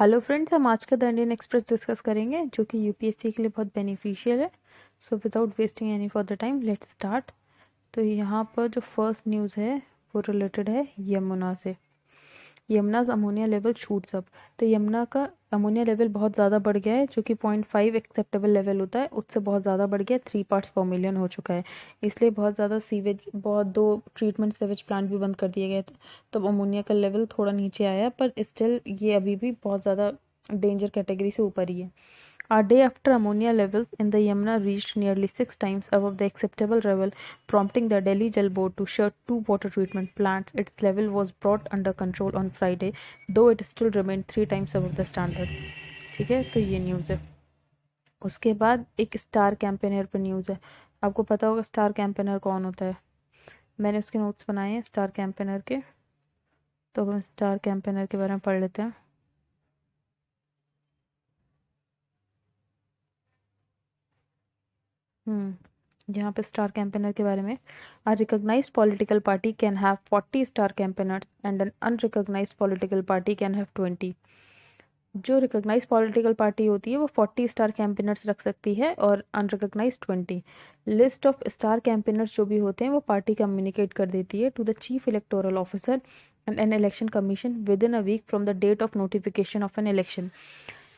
Hello friends, हम आज का द इंडियन एक्सप्रेस डिस्कस करेंगे जो कि यूपीएससी के लिए बहुत बेनिफिशियल है। So without wasting any for the time let's start. तो यहाँ पर जो फर्स्ट न्यूज़ है वो रिलेटेड है यमुना से। Yumna's ammonia level shoots up. तो यमुना का अमोनिया लेवल बहुत ज़्यादा बढ़ गया है, जो कि 0.5 एक्सेप्टेबल लेवल होता है उससे बहुत ज़्यादा बढ़ गया, 3 पार्ट्स पर मिलियन हो चुका है। इसलिए बहुत ज़्यादा सीवेज, बहुत दो ट्रीटमेंट सीवेज प्लांट भी बंद कर दिए गए थे। तो अमोनिया का लेवल थोड़ा नीचे आया, पर स्टिल ये अभी भी बहुत ज़्यादा डेंजर कैटेगरी से ऊपर ही है। A day after ammonia levels in the Yamuna reached nearly 6 times above the acceptable level, prompting the Delhi Jal Board to shut two water treatment plants. Its level was brought under control on Friday, though it still remained 3 times above the standard. ठीक है, तो ये news है। उसके बाद एक star campaigner पर news है। आपको पता होगा स्टार कैंपेनर कौन होता है। मैंने उसके नोट्स बनाए हैं स्टार कैंपेनर के, तो हम स्टार कैंपेनर के बारे में पढ़ लेते हैं। यहाँ पे स्टार कैंपेनर के बारे में, a recognised political party can have 40 star campaigners and an unrecognised political party can have 20। जो रिकॉग्नाइज पॉलिटिकल पार्टी होती है वो 40 स्टार कैंपेनर्स रख सकती है और unrecognised 20। List of star campaigners जो भी होते हैं वो पार्टी कम्युनिकेट कर देती है to the chief electoral officer and an election commission within a week from the date of notification of an election.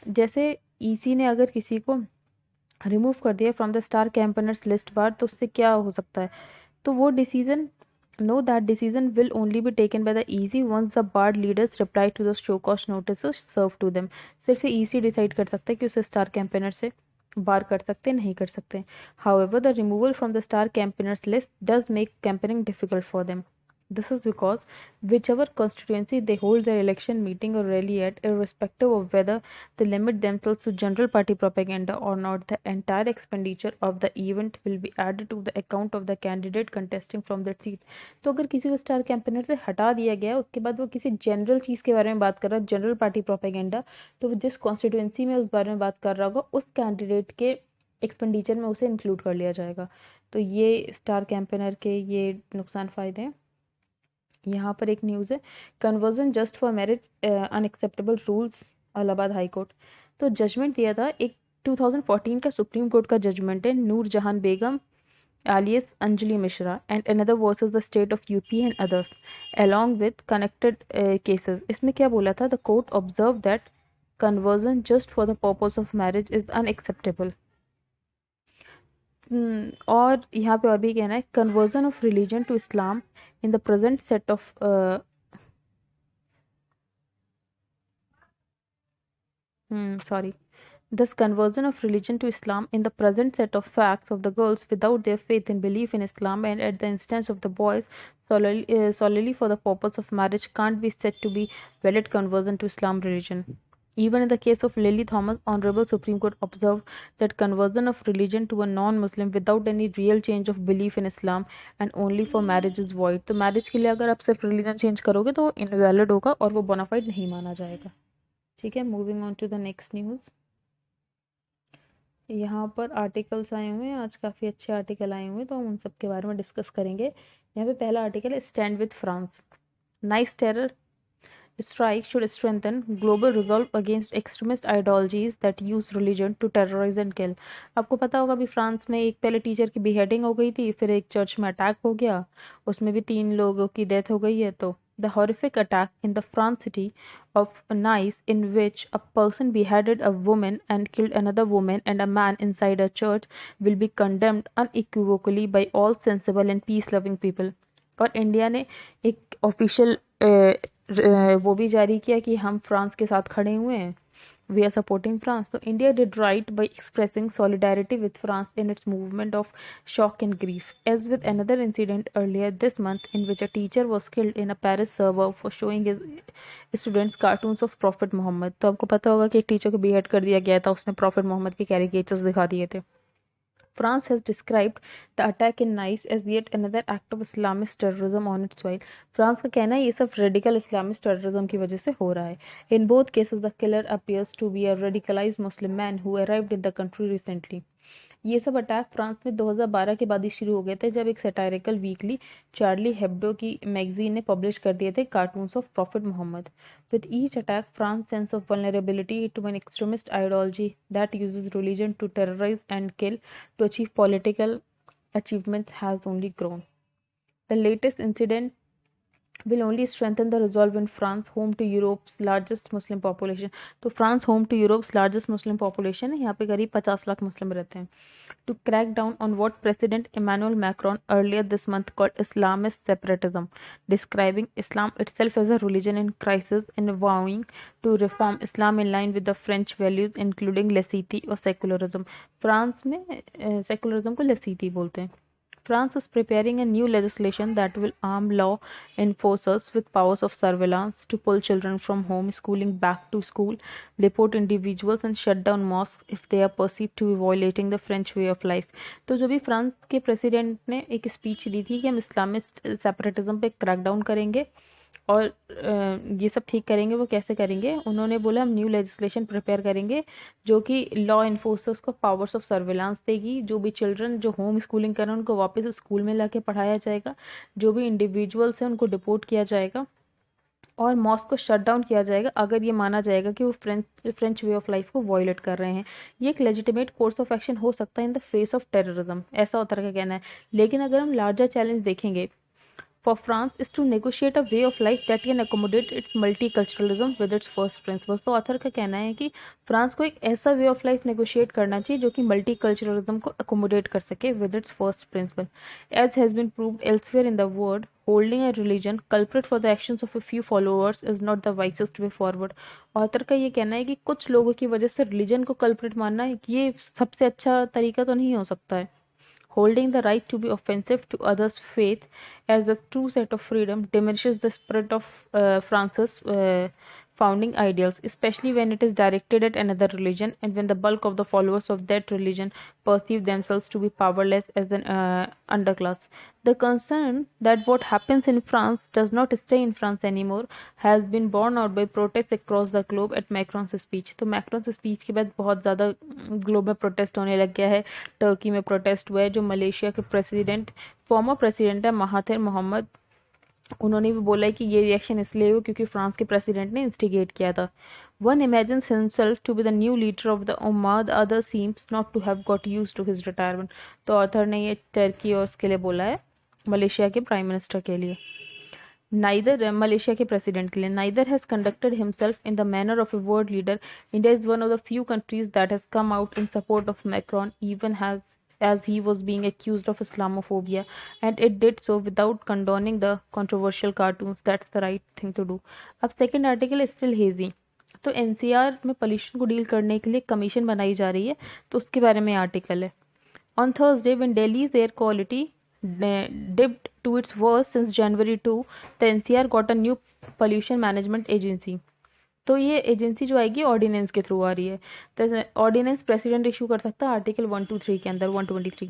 जैसे ईसी ने अगर किसी को रिमूव कर दिया from the star campaigners list बार, तो उससे क्या हो सकता है, तो वो decision, no that decision will only be taken by the EC once the bar leaders reply to the show cause notice serve to them. सिर्फ ईसी डिसाइड कर सकते हैं कि उसे स्टार कैंपेनर से बार कर सकते हैं, नहीं कर सकते। However the removal from the star campaigners list does make campaigning difficult for them. This is because whichever constituency they hold their election meeting or rally at, irrespective of whether they limit themselves to general party propaganda or not, the entire expenditure of the event will be added to the account of the candidate contesting from their seats. तो अगर किसी को star campaigner से हटा दिया गया उसके बाद वो किसी जनरल चीज़ के बारे में बात कर रहा है, जनरल पार्टी प्रोपेगेंडा, तो वो जिस कॉन्स्टिट्यूंसी में उस बारे में बात कर रहा होगा उस कैंडिडेट के एक्सपेंडिचर में उसे इंक्लूड कर लिया जाएगा। तो ये स्टार कैंपेनर के ये नुकसान फ़ायदे हैं। यहाँ पर एक न्यूज़ है, conversion just for marriage unacceptable rules, Allahabad high court. तो जजमेंट दिया था एक 2014 का सुप्रीम कोर्ट का जजमेंट है, नूर जहान बेगम alias Anjali Mishra and another versus the state of UP and others along with connected cases। इसमें क्या बोला था, the court observed that conversion just for the purpose of marriage is unacceptable। और यहाँ पे और भी कहना है, conversion of religion to Islam in the present set of sorry, this conversion of religion to Islam in the present set of facts of the girls without their faith and belief in Islam and at the instance of the boys solely for the purpose of marriage can't be said to be valid conversion to Islam religion. Even in the case of Lily Thomas, Honorable Supreme Court observed that conversion of religion to a non-Muslim without any real change of belief in Islam and only for marriage is void। तो marriage के लिए अगर आप सिर्फ religion change करोगे तो invalid होगा और वो बोनाफाइड नहीं माना जाएगा। ठीक है, moving on to the next news. यहाँ पर आर्टिकल्स आए हुए हैं, आज काफ़ी अच्छे आर्टिकल आए हुए हैं तो हम उन सब के बारे में डिस्कस करेंगे। यहाँ पे पहला आर्टिकल है, stand with France, nice terror strike should strengthen global resolve against extremist ideologies that use religion to terrorize and kill। आपको पता होगा अभी फ्रांस में एक पहले टीचर की beheading हो गई थी, फिर एक चर्च में अटैक हो गया, उसमें भी 3 लोगों की डेथ हो गई है। तो the horrific attack in the France city of Nice in which a person beheaded a woman and killed another woman and a man inside a church will be condemned unequivocally by all sensible and peace loving people। और India ने एक official वो भी जारी किया कि हम France के साथ खड़े हुए हैं, वी आर सपोर्टिंग फ्रांस। तो India did right by expressing solidarity with France in its moment of shock and grief as with another incident earlier this month in which a teacher was killed in a Paris suburb for showing his students cartoons of Prophet Muhammad. तो आपको पता होगा कि एक teacher को BEd कर दिया गया था, उसने प्रॉफिट मोहम्मद के कैरिकेचर्स दिखा दिए थे। France has described the attack in Nice as yet another act of Islamist terrorism on its soil। France का कहना है ये सब रेडिकल इस्लामिस्ट टेररिज्म की वजह से हो रहा है। In both cases the killer appears to be a radicalized Muslim man who arrived in the country recently। ये सब अटैक फ्रांस में 2012 के बाद ही शुरू हो गए थे, जब एक सैटारिकल वीकली चार्ली हेब्डो की मैगजीन ने पब्लिश कर दिए थे cartoons of Prophet Muhammad. With each attack, France's sense of vulnerability to an extremist ideology that uses religion to terrorize and kill to achieve political achievements has only grown. The latest incident will only strengthen the resolve in France, home to Europe's largest Muslim population. तो France home to Europe's largest Muslim population है, यहाँ पे करीब 50 लाख मुस्लिम रहते हैं. To crack down on what President Emmanuel Macron earlier this month called Islamist separatism, describing Islam itself as a religion in crisis and vowing to reform Islam in line with the French values including laicity और secularism. France में secularism को laicity बोलते हैं. France is preparing a new legislation that will arm law enforcers with powers of surveillance to pull children from homeschooling back to school, deport individuals and shut down mosques if they are perceived to be violating the French way of life. तो जो भी France के president ने एक speech दी थी कि हम Islamist separatism पे क्रैकडाउन करेंगे और ये सब ठीक करेंगे, वो कैसे करेंगे, उन्होंने बोला हम न्यू लेजिस्लेशन प्रिपेयर करेंगे जो कि लॉ इन्फोर्सर्स को पावर्स ऑफ सर्विलांस देगी. जो भी चिल्ड्रन जो होम स्कूलिंग कर रहे हैं उनको वापस स्कूल में लाके पढ़ाया जाएगा, जो भी इंडिविजुअल्स हैं उनको डिपोर्ट किया जाएगा और मॉस्क को शट डाउन किया जाएगा अगर ये माना जाएगा कि वो फ्रेंच वे ऑफ लाइफ को वायलेट कर रहे हैं. ये एक लेजिटिमेट कोर्स ऑफ एक्शन हो सकता है in the face of terrorism, ऐसा उतर का कहना है. लेकिन अगर हम लार्जर चैलेंज देखेंगे, for France is to negotiate a way of life that can accommodate its multiculturalism with its first principles. तो ऑथर का कहना है कि फ्रांस को एक ऐसा वे ऑफ लाइफ नेगोशिएट करना चाहिए जो कि मल्टीकल्चरलिज्म को अकोमोडेट कर सके with its first principle. As has been proved elsewhere in the world, holding a religion culprit for the actions of a few followers is not the wisest way forward. Author का ये कहना है कि कुछ लोगों की वजह से रिलीजन को कल्प्रिट मानना ये सबसे अच्छा तरीका तो नहीं हो सकता है. Holding the right to be offensive to others' faith as the true set of freedom diminishes the spirit of France's founding ideals, especially when it is directed at another religion and when the bulk of the followers of that religion perceive themselves to be powerless as an underclass. The concern that what happens in France does not stay in France anymore has been borne out by protests across the globe at Macron's speech. तो Macron's speech के बाद बहुत ज़्यादा globe में protest होने लग गया है. टर्की में प्रोटेस्ट हुआ है. जो मलेशिया के प्रेसिडेंट फॉर्मर प्रेसिडेंट है महाथिर मोहम्मद, उन्होंने भी बोला है कि ये रिएक्शन इसलिए हुआ क्योंकि फ्रांस के प्रेसिडेंट ने इंस्टिगेट किया था. One imagines himself to be the new leader of the Ummah, the other seems not to have got used to his retirement. तो ऑथर ने ये टर्की और उसके लिए बोला है, मलेशिया के प्राइम मिनिस्टर के लिए. Neither मलेशिया के प्रेसिडेंट के लिए, neither has conducted himself in the manner of a world leader. India is one of the few countries that has come out in support of Macron, even as he was being accused of Islamophobia, and it did so without condoning the controversial cartoons. That's the right thing to do. अब second article is still hazy. तो NCR में pollution को deal करने के लिए commission बनाई जा रही है, तो उसके बारे में आर्टिकल है. On Thursday, when Delhi's air quality dipped to its worst since January 2, the NCR got a new pollution management agency. तो ये एजेंसी जो आएगी ऑर्डिनेंस के थ्रू आ रही है. तो ऑर्डिनेंस प्रेसिडेंट इशू कर सकता है आर्टिकल 123 के अंदर 123.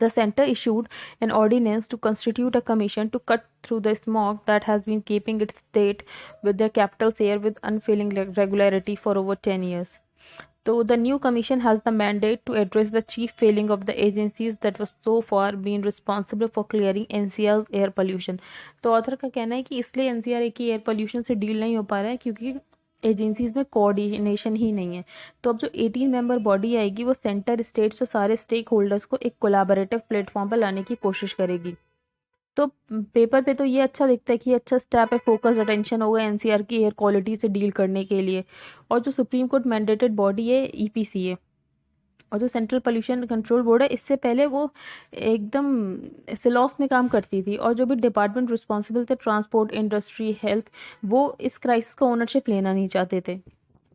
The center issued an ordinance to constitute a commission to cut through the smog that has been keeping its state with their capital's air with unfailing regularity for over 10 years. So the new commission has the mandate to address the chief failing of the agencies that was so far been responsible for clearing NCR's air pollution. तो author का कहना है कि इसलिए NCR की air pollution से deal नहीं हो पा रहा है क्योंकि एजेंसीज में कोऑर्डिनेशन ही नहीं है. तो अब जो 18 मेंबर बॉडी आएगी वो सेंटर, स्टेट्स और सारे स्टेक होल्डर्स को एक कोलैबोरेटिव प्लेटफॉर्म पर लाने की कोशिश करेगी. तो पेपर पे तो ये अच्छा दिखता है कि ये अच्छा स्टेप है, फोकस अटेंशन होगा एनसीआर की एयर क्वालिटी से डील करने के लिए. और जो सुप्रीम कोर्ट मैंडेटेड बॉडी है ईपीसी है, और जो सेंट्रल पोल्यूशन कंट्रोल बोर्ड है, इससे पहले वो एकदम सिलॉस में काम करती थी. और जो भी डिपार्टमेंट रिस्पॉन्सिबल थे ट्रांसपोर्ट, इंडस्ट्री, हेल्थ, वो इस क्राइसिस का ओनरशिप लेना नहीं चाहते थे.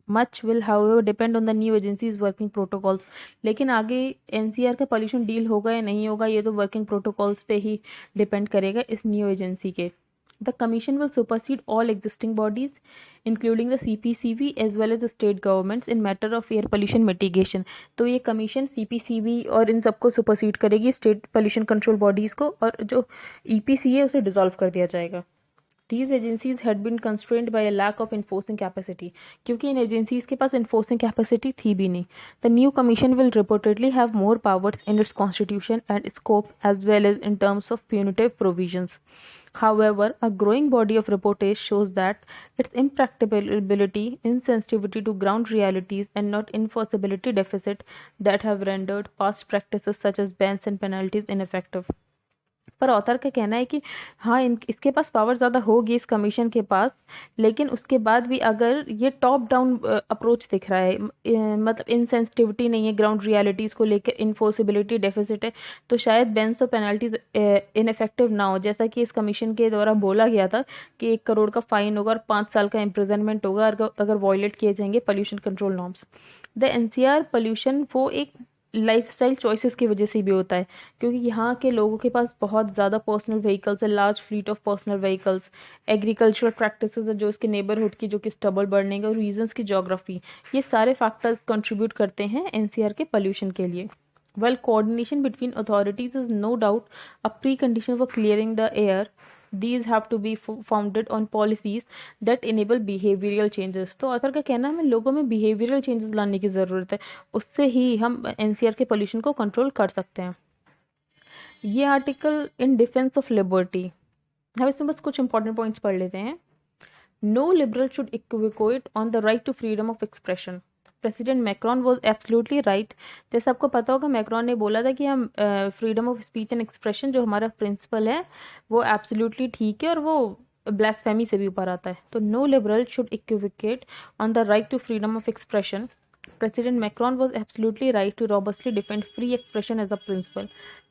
Much will however depend on the new agencies working protocols. लेकिन आगे एनसीआर का पॉल्यूशन डील होगा या नहीं होगा ये तो वर्किंग प्रोटोकॉल्स पे ही डिपेंड करेगा इस न्यू एजेंसी के. The commission will supersede all existing bodies including the CPCB as well as the state governments in matter of air pollution mitigation. तो ये कमीशन सीपीसीबी और इन सबको सुपरसीड करेगी, स्टेट पोल्यूशन कंट्रोल बॉडीज़ को, और जो EPC है उसे डिसॉल्व कर दिया जाएगा. These agencies had been constrained by a lack of enforcing capacity, क्योंकि इन एजेंसीज के पास enforcing capacity थी भी नहीं. The new commission will reportedly have more powers in its constitution and scope as well as in terms of punitive provisions. However, a growing body of reportage shows that its impracticability, insensitivity to ground realities, and not enforceability deficit that have rendered past practices such as bans and penalties ineffective. पर author का कहना है कि हाँ इसके पास power ज़्यादा होगी इस कमीशन के पास, लेकिन उसके बाद भी अगर ये टॉप डाउन अप्रोच दिख रहा है, मतलब इनसेंसिटिविटी नहीं है ग्राउंड रियलिटीज़ को लेकर, इन्फोर्सिबिलिटी डेफिसिट है, तो शायद बेंस और पेनल्टीज इनफेक्टिव ना हो. जैसा कि इस कमीशन के द्वारा बोला गया था कि 1 करोड़ का फाइन होगा और 5 साल का इम्प्रिजनमेंट होगा अगर वॉयलेट किए जाएंगे pollution control norms. The NCR pollution वो एक लाइफस्टाइल चॉइसेस की वजह से भी होता है, क्योंकि यहाँ के लोगों के पास बहुत ज़्यादा पर्सनल व्हीकल्स है, large fleet of personal vehicles, agricultural practices है जो इसके नेबरहुड की, जो कि स्टबल बर्निंग और रीजंस की जोग्राफी, ये सारे फैक्टर्स कंट्रीब्यूट करते हैं एनसीआर के पोल्यूशन के लिए. While coordination between authorities is no doubt a precondition for clearing the air, these have to be founded on policies that enable behavioral changes. तो ऑथर का कहना है हमें लोगों में behavioral changes लाने की ज़रूरत है, उससे ही हम एनसीआर के पोल्यूशन को कंट्रोल कर सकते हैं. ये article in defence of liberty, हम इसमें बस कुछ इंपॉर्टेंट पॉइंट्स पढ़ लेते हैं. No liberal should equivocate on the right to freedom of expression. President Macron was absolutely right. जैसे आपको पता होगा मैक्रॉन ने बोला था कि हम freedom of speech and expression जो हमारा प्रिंसिपल है वो एब्सोल्युटली ठीक है और वो ब्लास्फेमी से भी ऊपर आता है. तो no liberal should equivocate on the right to freedom of expression. President Macron was absolutely right to robustly defend free expression as a principle.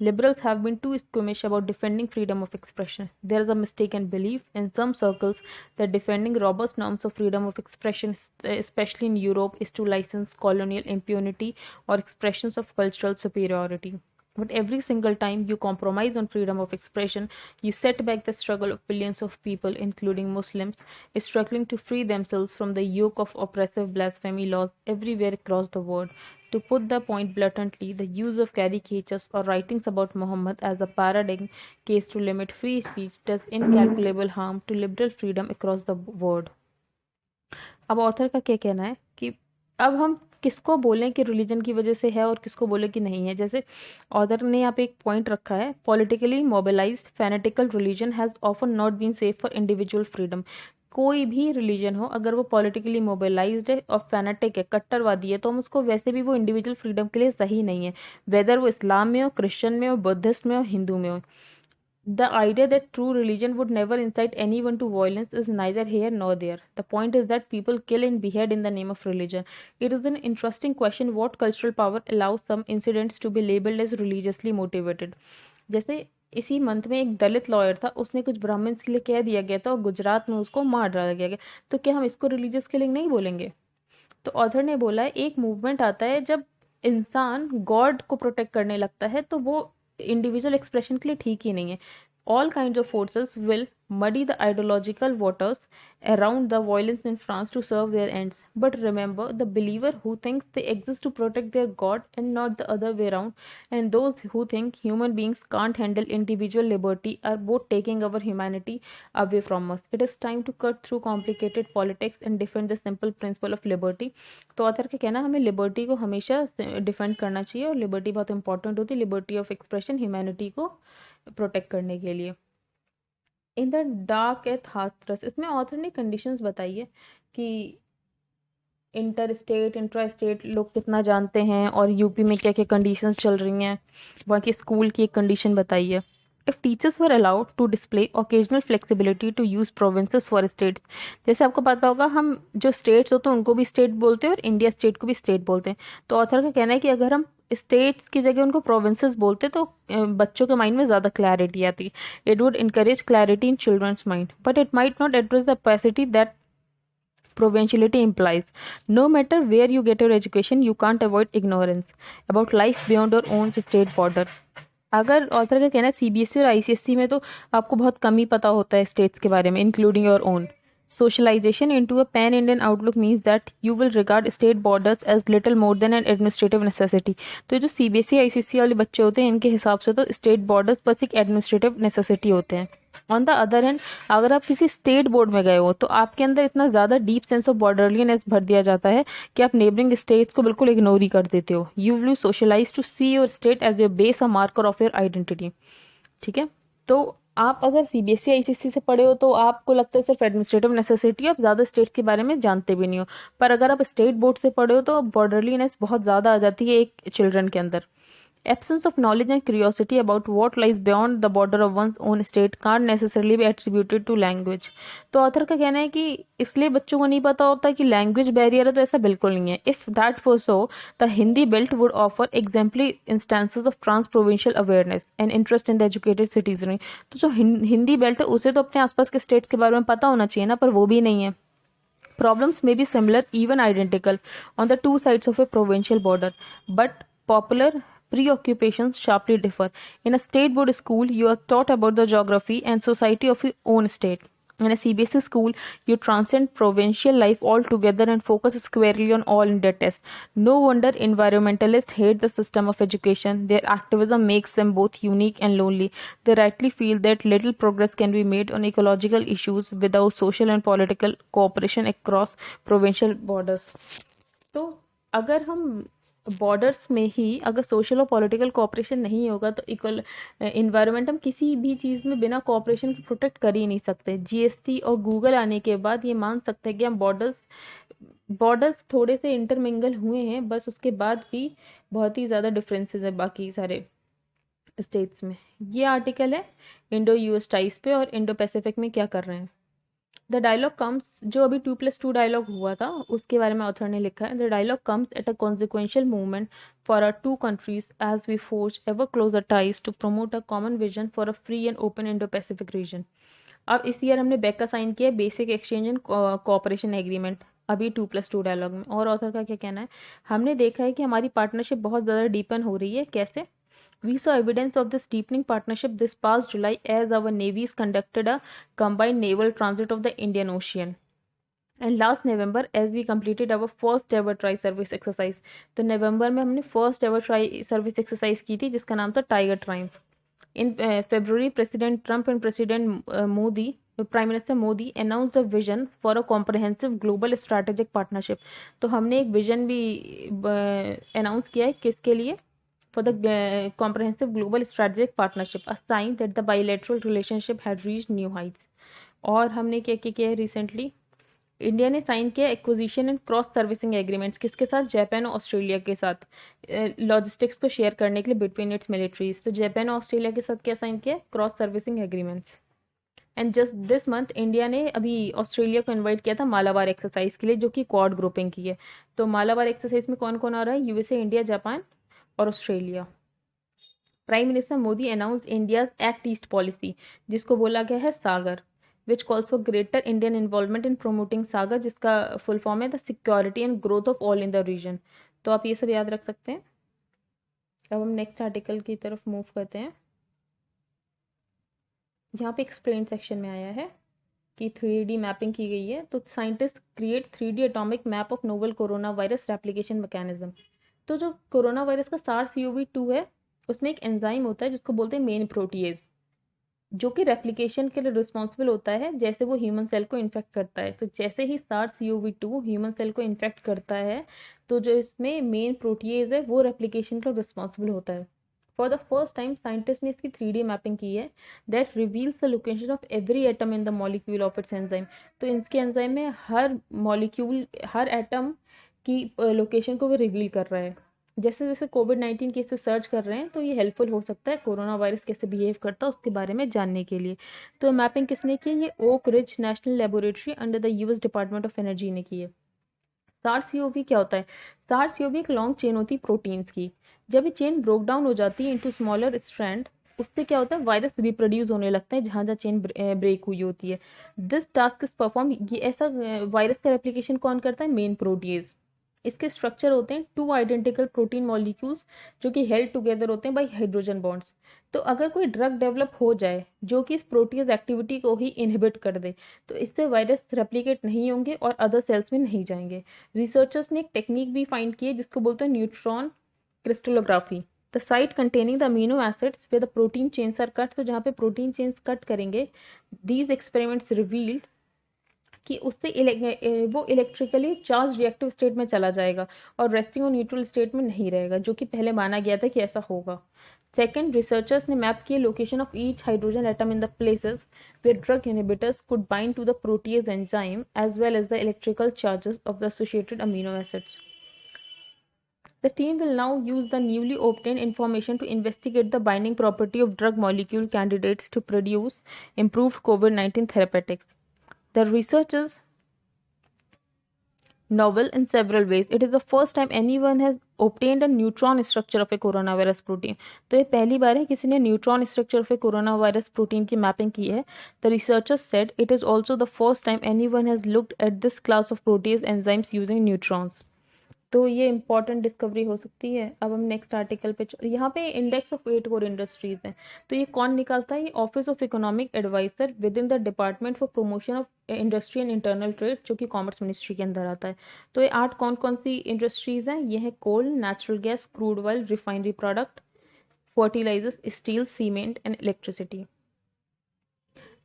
Liberals have been too squeamish about defending freedom of expression. There is a mistaken belief in some circles that defending robust norms of freedom of expression, especially in Europe, is to license colonial impunity or expressions of cultural superiority. But every single time you compromise on freedom of expression, you set back the struggle of billions of people, including Muslims, struggling to free themselves from the yoke of oppressive blasphemy laws everywhere across the world. To put the point bluntly, the use of caricatures or writings about Muhammad as a paradigm case to limit free speech does incalculable harm to liberal freedom across the world. अब author का क्या कहना है कि अब हम किसको बोलें कि रिलीजन की वजह से है और किसको बोलें कि नहीं है. जैसे ऑथर ने यहाँ पे एक पॉइंट रखा है, politically mobilised fanatical religion has often not been safe for individual freedom. कोई भी रिलीजन हो अगर वो पॉलिटिकली मोबिलाइज्ड है और फैनेटिक है, कट्टरवादी है, तो हम उसको वैसे भी वो इंडिविजुअल फ्रीडम के लिए सही नहीं है, वेदर वो इस्लाम में हो, क्रिश्चियन में हो, बुद्धिस्ट में हो, हिंदू में हो. The idea that true religion would never incite anyone to violence is neither here nor there. The point is that people kill and behead in the name of religion. It is an interesting question what cultural power allows some incidents to be labeled as religiously motivated. जैसे इसी month में एक दलित lawyer था, उसने कुछ Brahmins के लिए कह दिया गया था और गुजरात में उसको मार डाला गया, तो क्या हम इसको रिलीजियस किलिंग नहीं बोलेंगे? तो ऑथर ने बोला है एक मूवमेंट आता है जब इंसान गॉड को प्रोटेक्ट करने लगता है तो वो इंडिविजुअल एक्सप्रेशन के लिए ठीक ही नहीं है. All kinds of forces will muddy the ideological waters around the violence in France to serve their ends. But remember, the believer who thinks they exist to protect their God and not the other way around, and those who think human beings can't handle individual liberty are both taking our humanity away from us. It is time to cut through complicated politics and defend the simple principle of liberty. तो author का कहना हमें liberty को हमेशा defend करना चाहिए और liberty बहुत इंपॉर्टेंट होती है, लिबर्टी ऑफ एक्सप्रेशन, ह्यूमैनिटी को प्रोटेक्ट करने के लिए. इन द डार्क एथ हाथरस, इसमें ऑथर ने कंडीशंस बताई है कि इंटर स्टेट इंट्रा स्टेट लोग कितना जानते हैं और यूपी में क्या क्या कंडीशंस चल रही हैं, वहाँ की स्कूल की एक कंडीशन बताई है. If teachers were allowed to display occasional flexibility to use provinces for states, जैसे आपको पता होगा हम जो स्टेट्स होते हैं उनको भी स्टेट बोलते हैं और इंडिया स्टेट को भी स्टेट बोलते हैं. तो ऑथर का कहना है कि अगर हम स्टेट्स की जगह उनको प्रोविंसेस बोलते तो बच्चों के माइंड में ज़्यादा क्लैरिटी आती. It would encourage clarity in children's mind, but it might not address the opacity that provinciality implies. No matter where you get your education, you can't avoid ignorance about life beyond your own state border. अगर author का कहना है CBSE और ICSE में तो आपको बहुत कम ही पता होता है स्टेट्स के बारे में, including your own. Socialization into a pan-Indian outlook means that you will regard state borders as little more than an administrative necessity. तो जो सीबीएसई आईसीएसई वाले बच्चे होते हैं इनके हिसाब से तो स्टेट बॉर्डर्स बस एक एडमिनिस्ट्रेटिव नेसेसिटी होते हैं. ऑन द अदर हैंड अगर आप किसी स्टेट बोर्ड में गए हो तो आपके अंदर इतना ज़्यादा डीप सेंस ऑफ बॉर्डरलीनेस भर दिया जाता है कि आप नेबरिंग स्टेट्स को बिल्कुल इग्नोर ही कर देते हो। You will socialise to see your state as your base a marker of your identity. ठीक है, तो आप अगर सीबीएसई आईसीएसई से पढ़े हो तो आपको लगता है सिर्फ एडमिनिस्ट्रेटिव नेसेसिटी, आप ज़्यादा स्टेट्स के बारे में जानते भी नहीं हो। पर अगर आप स्टेट बोर्ड से पढ़े हो तो बॉर्डरलीनेस बहुत ज़्यादा आ जाती है एक चिल्ड्रन के अंदर। Absence of knowledge and curiosity about what lies beyond the border of one's own state can't necessarily be attributed to language। तो ऑथर का कहना है कि इसलिए बच्चों को नहीं पता होता कि लैंग्वेज बैरियर है, तो ऐसा बिल्कुल नहीं है। If that for so the Hindi belt would offer exemplary instances of trans provincial awareness and interest in the educated citizen. तो जो हिंदी बेल्ट है उसे तो अपने आसपास के स्टेट्स के बारे में पता होना चाहिए ना, पर वो भी नहीं है। Problems may be similar, even identical, on the two sides of a provincial border, but popular preoccupations sharply differ. In a state board school, you are taught about the geography and society of your own state. In a CBSE school, you transcend provincial life altogether and focus squarely on all India tests. No wonder environmentalists hate the system of education. Their activism makes them both unique and lonely. They rightly feel that little progress can be made on ecological issues without social and political cooperation across provincial borders. तो अगर हम borders में ही अगर social और political cooperation नहीं होगा तो equal environment, हम किसी भी चीज़ में बिना कोऑपरेशन के प्रोटेक्ट कर ही नहीं सकते। जीएसटी और गूगल आने के बाद ये मान सकते हैं कि हम बॉर्डर्स थोड़े से इंटरमिंगल हुए हैं, बस उसके बाद भी बहुत ही ज़्यादा डिफरेंसेस है बाकी सारे स्टेट्स में। ये आर्टिकल है इंडो यूएस टाइज पे और इंडो पैसिफिक में क्या कर रहे हैं। द डायलॉग कम्स, जो अभी 2+2 डायलॉग हुआ था उसके बारे में ऑथर ने लिखा है, the dialogue comes at a consequential moment for our two countries as we forge ever closer ties to promote a common vision for a free and open Indo Pacific region. अब इस year हमने BECA sign किया basic exchange and cooperation agreement अभी 2+2 dialogue में। और author का क्या कहना है, हमने देखा है कि हमारी पार्टनरशिप बहुत ज़्यादा डीपन हो रही है। कैसे? We saw evidence of this deepening partnership this past July as our navies conducted a combined naval transit of the Indian Ocean. And last November as we completed our first ever tri service exercise. तो नवंबर में हमने first ever tri service exercise की थी जिसका नाम था tiger triumph. In February, President Trump and President Modi, Prime Minister Modi announced a vision for a comprehensive global strategic partnership। तो हमने एक विजन भी अनाउंस किया है किसके लिए? For the comprehensive global strategic partnership, a sign that the bilateral relationship had reached new heights। और हमने क्या क्या किया है रिसेंटली? इंडिया ने साइन किया acquisition and cross servicing agreements किसके साथ? जापान और ऑस्ट्रेलिया के साथ, लॉजिस्टिक्स को शेयर करने के लिए बिटवीन इट्स मिलिट्रीज। तो जापान और ऑस्ट्रेलिया के साथ क्या साइन किया? Cross servicing agreements. And just this month India ने अभी ऑस्ट्रेलिया को इनवाइट किया था मालाबार एक्सरसाइज के लिए, जो कि क्वाड ग्रुपिंग की है। तो मालाबार एक्सरसाइज में कौन कौन आ रहा है? यूएसए, इंडिया, जापान और Australia. Prime minister Modi announce India's act east policy, जिसको बोला गया है SAGAR, which calls for greater Indian involvement in promoting SAGAR, जिसका फुल फॉर्म है the security and growth of all in the region. तो आप ये सब याद रख सकते हैं। अब हम नेक्स्ट आर्टिकल की तरफ मूव करते हैं। यहाँ पे एक्सप्लेन सेक्शन में आया है कि 3D मैपिंग की गई है। तो scientist create 3D atomic map of novel corona virus replication mechanism. तो जो कोरोना वायरस का SARS-CoV-2 है उसमें एक एंजाइम होता है जिसको बोलते हैं मेन प्रोटीएज, जो कि रेप्लिकेशन के लिए रिस्पॉन्सिबल होता है जैसे वो ह्यूमन सेल को इन्फेक्ट करता है। तो जैसे ही SARS-CoV-2 ह्यूमन सेल को इन्फेक्ट करता है तो जो इसमें मेन प्रोटीएज है वो रेप्लिकेशन का रिस्पॉन्सिबल होता है। For the first time scientist ने इसकी 3D मैपिंग की है that reveals the location of every atom in the molecule of its enzyme. तो इसके एंजाइम में हर मॉलिक्यूल, हर एटम की लोकेशन को वो रिवील कर रहा है। जैसे जैसे कोविड-19 केसेस सर्च कर रहे हैं तो ये हेल्पफुल हो सकता है कोरोना वायरस कैसे बिहेव करता है उसके बारे में जानने के लिए। तो मैपिंग किसने की है? ये Oak Ridge national laboratory under the US department of energy ने की है। SARS-CoV क्या होता है? SARS-CoV एक लॉन्ग चेन होती है प्रोटीन्स की। जब ये चेन ब्रोक डाउन हो जाती है इनटू स्मॉलर स्ट्रैंड, उससे क्या होता है? वायरस रिप्रोड्यूस होने लगता है जहाँ जहाँ चेन ब्रेक हुई होती है। दिस टास्क इज परफॉर्म, ये ऐसा वायरस का रेप्लिकेशन कौन करता है? Main protease. इसके स्ट्रक्चर होते हैं 2 आइडेंटिकल प्रोटीन मॉलिक्यूल्स जो कि हेल्ड टुगेदर होते हैं बाय हाइड्रोजन बॉन्ड्स। तो अगर कोई ड्रग डेवलप हो जाए जो कि इस प्रोटीज एक्टिविटी को ही इनहिबिट कर दे तो इससे वायरस रेप्लिकेट नहीं होंगे और अदर सेल्स में नहीं जाएंगे। रिसर्चर्स ने एक टेक्निक भी फाइंड की है जिसको बोलते हैं neutron crystallography. The site containing the amino acids where the protein chains are cut, तो जहाँ पे प्रोटीन चेन्स कट करेंगे, दीज एक्सपेरिमेंट्स रिवील्ड कि उससे वो इलेक्ट्रिकली चार्ज रिएक्टिव स्टेट में चला जाएगा और रेस्टिंग और न्यूट्रल स्टेट में नहीं रहेगा, जो कि पहले माना गया था कि ऐसा होगा। सेकेंड, रिसर्चर्स ने मैप किए location of each hydrogen atom in the places where drug inhibitors could bind to the protease enzyme as well as the electrical charges of the associated amino acids. The team will now use the newly obtained information to investigate the binding property of drug molecule candidates to produce improved COVID-19 therapeutics. The research is novel in several ways. It is the first time anyone has obtained a neutron structure of a coronavirus protein. तो ये पहली बार है किसी ने neutron structure of A corona virus protein की mapping की है. The researchers said it is also the first time anyone has looked at this class of protease enzymes using neutrons. तो ये इंपॉर्टेंट डिस्कवरी हो सकती है. अब हम नेक्स्ट आर्टिकल पे यहाँ पे इंडेक्स ऑफ 8 कोर इंडस्ट्रीज हैं. तो ये कौन निकालता है? ये office of economic adviser within the department for promotion of industry and internal trade, जो कि कॉमर्स मिनिस्ट्री के अंदर आता है. तो ये 8 कौन कौन सी इंडस्ट्रीज हैं? ये है coal, natural gas, crude oil, refinery product, fertilisers, steel, cement and electricity.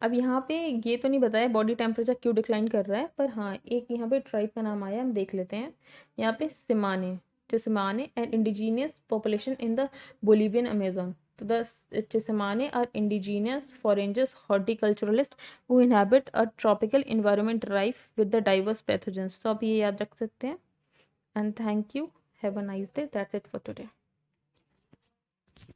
अब यहाँ पे ये तो नहीं बताया बॉडी टेम्परेचर क्यों डिक्लाइन कर रहा है, पर हाँ एक यहाँ पे ट्राइब का नाम आया, हम देख लेते हैं. यहाँ पे Tsimane, Tsimane and indigenous population in the Bolivian Amazon. तो the Tsimane are indigenous foragers horticulturalists who inhabit a tropical environment rife with the diverse pathogens. तो आप ये याद रख सकते हैं. And thank you, have a nice day. That's it for today.